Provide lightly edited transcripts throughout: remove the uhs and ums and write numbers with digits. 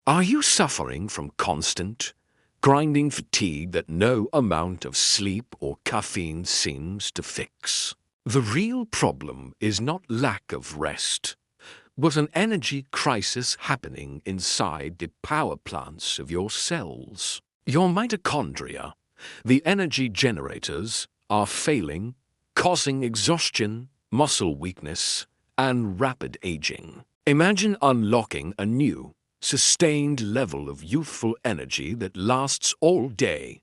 Are you suffering from constant, grinding fatigue that no amount of sleep or caffeine seems to fix? The real problem is not lack of rest, but an energy crisis happening inside the power plants of your cells. Your mitochondria, the energy generators, are failing, causing exhaustion, muscle weakness, and rapid aging. Imagine unlocking a new, sustained level of youthful energy that lasts all day,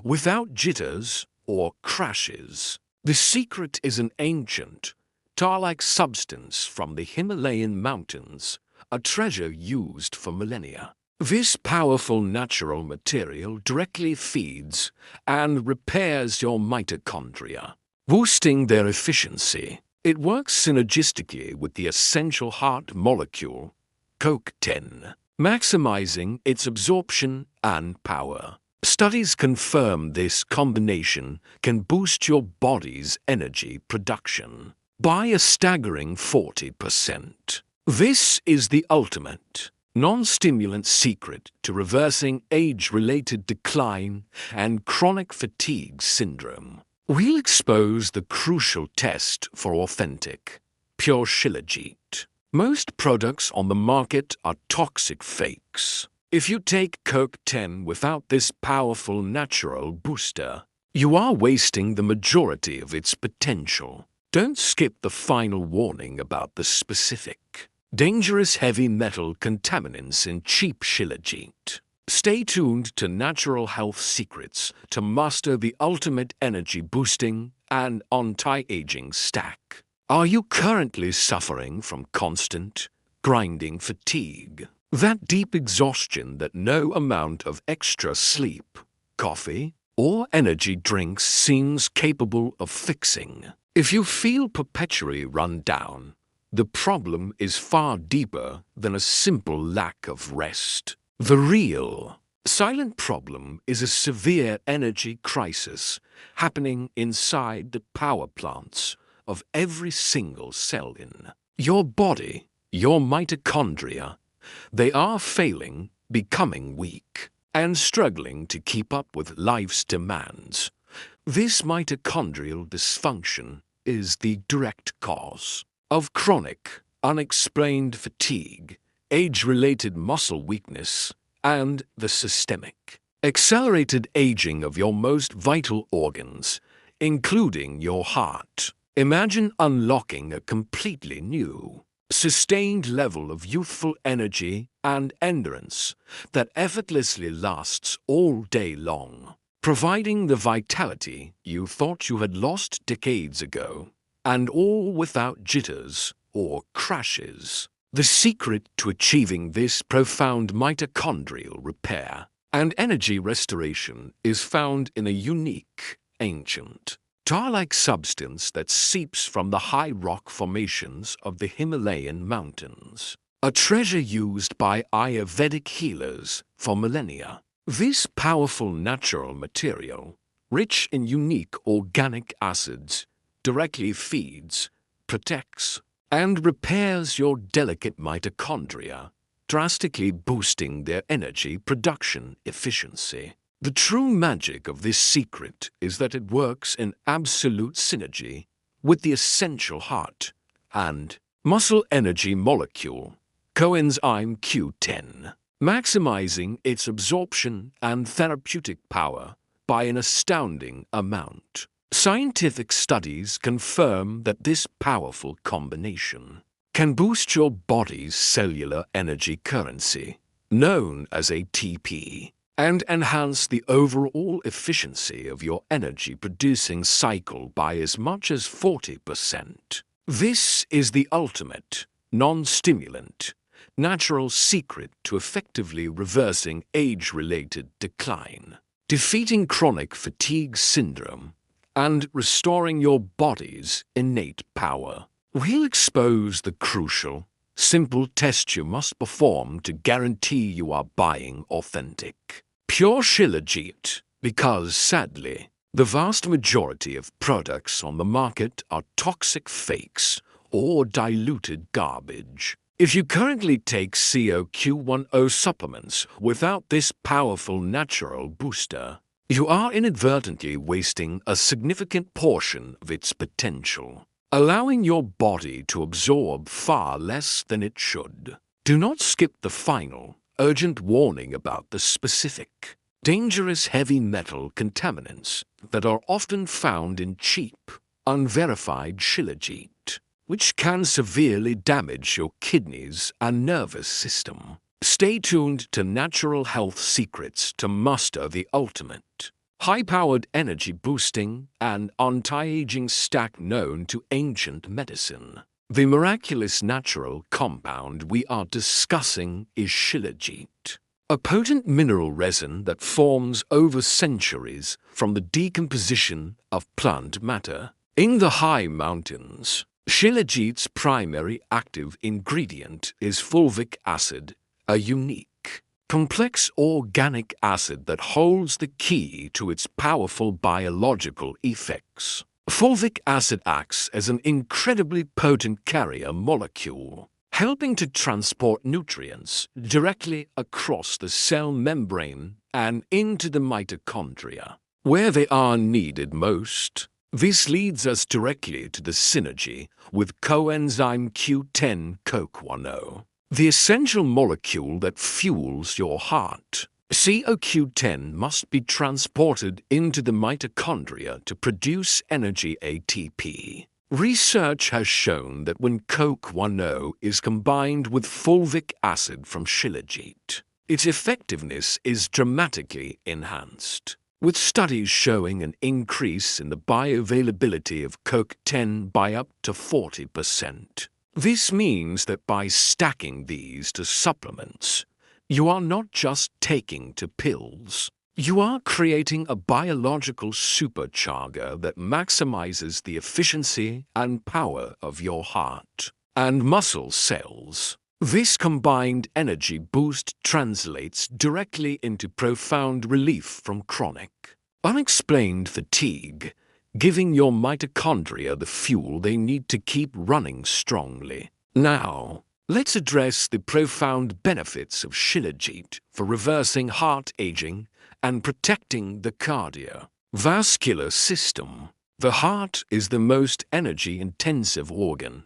without jitters or crashes. The secret is an ancient, tar-like substance from the Himalayan mountains, a treasure used for millennia. This powerful natural material directly feeds and repairs your mitochondria, boosting their efficiency. It works synergistically with the essential heart molecule, CoQ10, maximizing its absorption and power. Studies confirm this combination can boost your body's energy production by a staggering 40%. This is the ultimate, non-stimulant secret to reversing age-related decline and chronic fatigue syndrome. We'll expose the crucial test for authentic, pure Shilajit. Most products on the market are toxic fakes. If you take CoQ10 without this powerful natural booster, you are wasting the majority of its potential. Don't skip the final warning about the specific, dangerous heavy metal contaminants in cheap Shilajit. Stay tuned to Natural Health Secrets to master the ultimate energy-boosting and anti-aging stack. Are you currently suffering from constant, grinding fatigue? That deep exhaustion that no amount of extra sleep, coffee, or energy drinks seems capable of fixing? If you feel perpetually run down, the problem is far deeper than a simple lack of rest. The real, silent problem is a severe energy crisis happening inside the power plants of every single cell in your body, your mitochondria. They are failing, becoming weak, and struggling to keep up with life's demands. This mitochondrial dysfunction is the direct cause of chronic, unexplained fatigue, age-related muscle weakness, and the systemic, accelerated aging of your most vital organs, including your heart. Imagine unlocking a completely new, sustained level of youthful energy and endurance that effortlessly lasts all day long, providing the vitality you thought you had lost decades ago, and all without jitters or crashes. The secret to achieving this profound mitochondrial repair and energy restoration is found in a unique, ancient, tar-like substance that seeps from the high rock formations of the Himalayan mountains, a treasure used by Ayurvedic healers for millennia. This powerful natural material, rich in unique organic acids, directly feeds, protects, and repairs your delicate mitochondria, drastically boosting their energy production efficiency. The true magic of this secret is that it works in absolute synergy with the essential heart and muscle energy molecule, coenzyme Q10, maximizing its absorption and therapeutic power by an astounding amount. Scientific studies confirm that this powerful combination can boost your body's cellular energy currency, known as ATP, and enhance the overall efficiency of your energy-producing cycle by as much as 40%. This is the ultimate, non-stimulant, natural secret to effectively reversing age-related decline, defeating chronic fatigue syndrome, and restoring your body's innate power. We'll expose the crucial, simple test you must perform to guarantee you are buying authentic, pure Shilajit, because sadly, the vast majority of products on the market are toxic fakes or diluted garbage. If you currently take CoQ10 supplements without this powerful natural booster, you are inadvertently wasting a significant portion of its potential, allowing your body to absorb far less than it should. Do not skip the final, urgent warning about the specific, dangerous heavy metal contaminants that are often found in cheap, unverified Shilajit, which can severely damage your kidneys and nervous system. Stay tuned to Natural Health Secrets to master the ultimate, high-powered energy-boosting and anti-aging stack known to ancient medicine. The miraculous natural compound we are discussing is Shilajit, a potent mineral resin that forms over centuries from the decomposition of plant matter. In the high mountains, Shilajit's primary active ingredient is fulvic acid, a unique, complex organic acid that holds the key to its powerful biological effects. Fulvic acid acts as an incredibly potent carrier molecule, helping to transport nutrients directly across the cell membrane and into the mitochondria, where they are needed most. This leads us directly to the synergy with coenzyme Q10 CoQ10, the essential molecule that fuels your heart. CoQ10 must be transported into the mitochondria to produce energy ATP. Research has shown that when CoQ10 is combined with fulvic acid from Shilajit, its effectiveness is dramatically enhanced, with studies showing an increase in the bioavailability of CoQ10 by up to 40%. This means that by stacking these to supplements, you are not just taking to pills. You are creating a biological supercharger that maximizes the efficiency and power of your heart and muscle cells. This combined energy boost translates directly into profound relief from chronic, unexplained fatigue, giving your mitochondria the fuel they need to keep running strongly. Now, let's address the profound benefits of Shilajit for reversing heart aging and protecting the cardiovascular system. The heart is the most energy-intensive organ,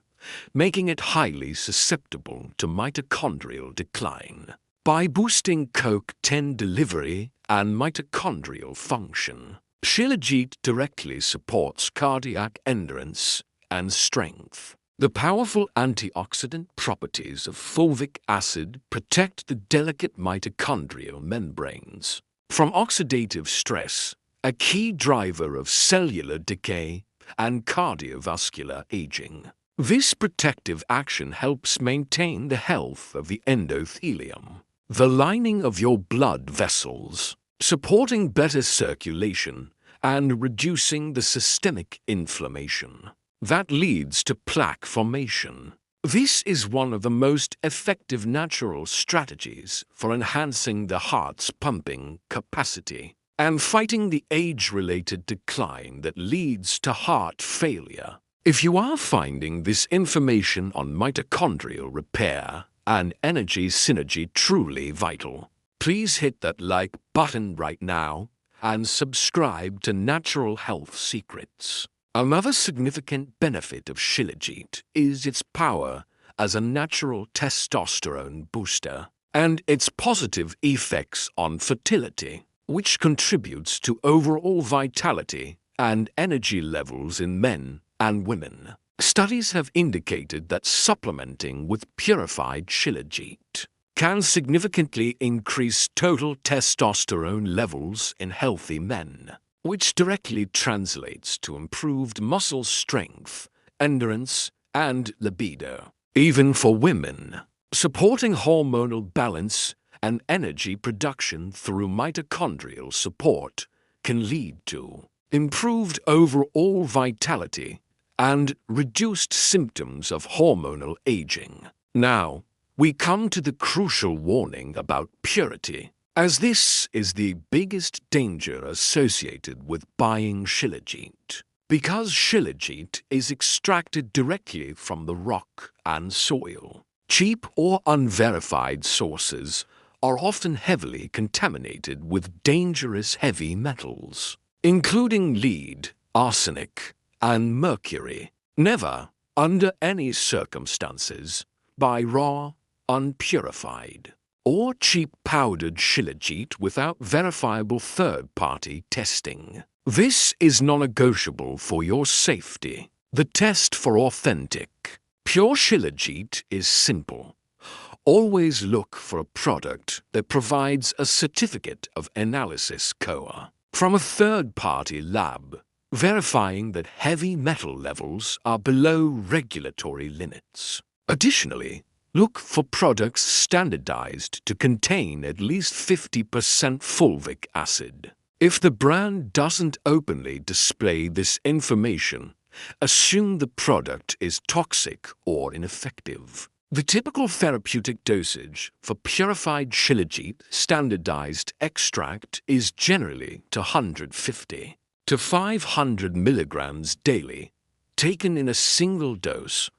making it highly susceptible to mitochondrial decline. By boosting CoQ10 delivery and mitochondrial function, Shilajit directly supports cardiac endurance and strength. The powerful antioxidant properties of fulvic acid protect the delicate mitochondrial membranes from oxidative stress, a key driver of cellular decay and cardiovascular aging. This protective action helps maintain the health of the endothelium, the lining of your blood vessels, supporting better circulation and reducing the systemic inflammation that leads to plaque formation. This is one of the most effective natural strategies for enhancing the heart's pumping capacity and fighting the age-related decline that leads to heart failure. If you are finding this information on mitochondrial repair and energy synergy truly vital, please hit that like button right now and subscribe to Natural Health Secrets. Another significant benefit of Shilajit is its power as a natural testosterone booster and its positive effects on fertility, which contributes to overall vitality and energy levels in men and women. Studies have indicated that supplementing with purified Shilajit can significantly increase total testosterone levels in healthy men, which directly translates to improved muscle strength, endurance, and libido. Even for women, supporting hormonal balance and energy production through mitochondrial support can lead to improved overall vitality and reduced symptoms of hormonal aging. Now, we come to the crucial warning about purity, as this is the biggest danger associated with buying Shilajit. Because Shilajit is extracted directly from the rock and soil, Cheap or unverified sources are often heavily contaminated with dangerous heavy metals, including lead, arsenic, and mercury. Never, under any circumstances, buy raw, unpurified, or cheap powdered Shilajit without verifiable third-party testing. This is non-negotiable for your safety. The test for authentic, pure Shilajit is simple. Always look for a product that provides a certificate of analysis COA from a third-party lab, verifying that heavy metal levels are below regulatory limits. Additionally, look for products standardized to contain at least 50% fulvic acid. If the brand doesn't openly display this information, assume the product is toxic or ineffective. The typical therapeutic dosage for purified Shilajit standardized extract is generally 150 to 500 milligrams daily, taken in a single dose,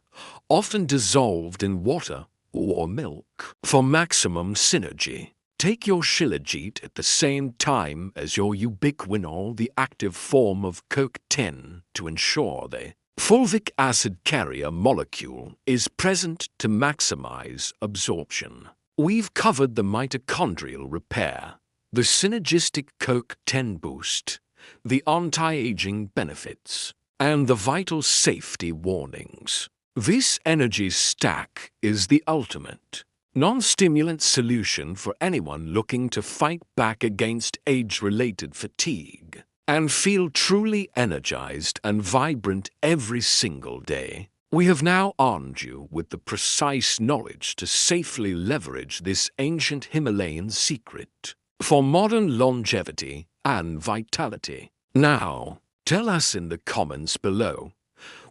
often dissolved in water or milk. For maximum synergy, take your Shilajit at the same time as your ubiquinol, the active form of CoQ10, to ensure the fulvic acid carrier molecule is present to maximize absorption. We've covered the mitochondrial repair, the synergistic CoQ10 boost, the anti-aging benefits, and the vital safety warnings. This energy stack is the ultimate non-stimulant solution for anyone looking to fight back against age-related fatigue and feel truly energized and vibrant every single day. We have now armed you with the precise knowledge to safely leverage this ancient Himalayan secret for modern longevity and vitality. Now, tell us in the comments below,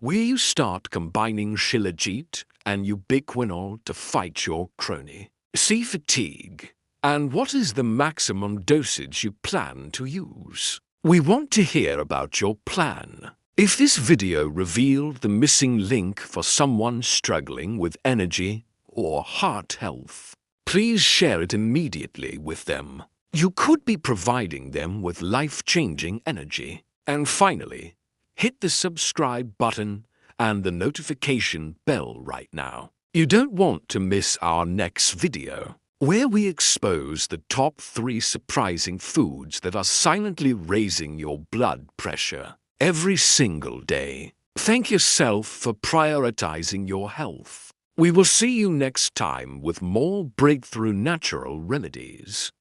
will you start combining Shilajit and ubiquinol to fight your chronic fatigue? And what is the maximum dosage you plan to use? We want to hear about your plan. If this video revealed the missing link for someone struggling with energy or heart health, please share it immediately with them. You could be providing them with life-changing energy. And finally, hit the subscribe button and the notification bell right now. You don't want to miss our next video, where we expose the top 3 surprising foods that are silently raising your blood pressure every single day. Thank yourself for prioritizing your health. We will see you next time with more breakthrough natural remedies.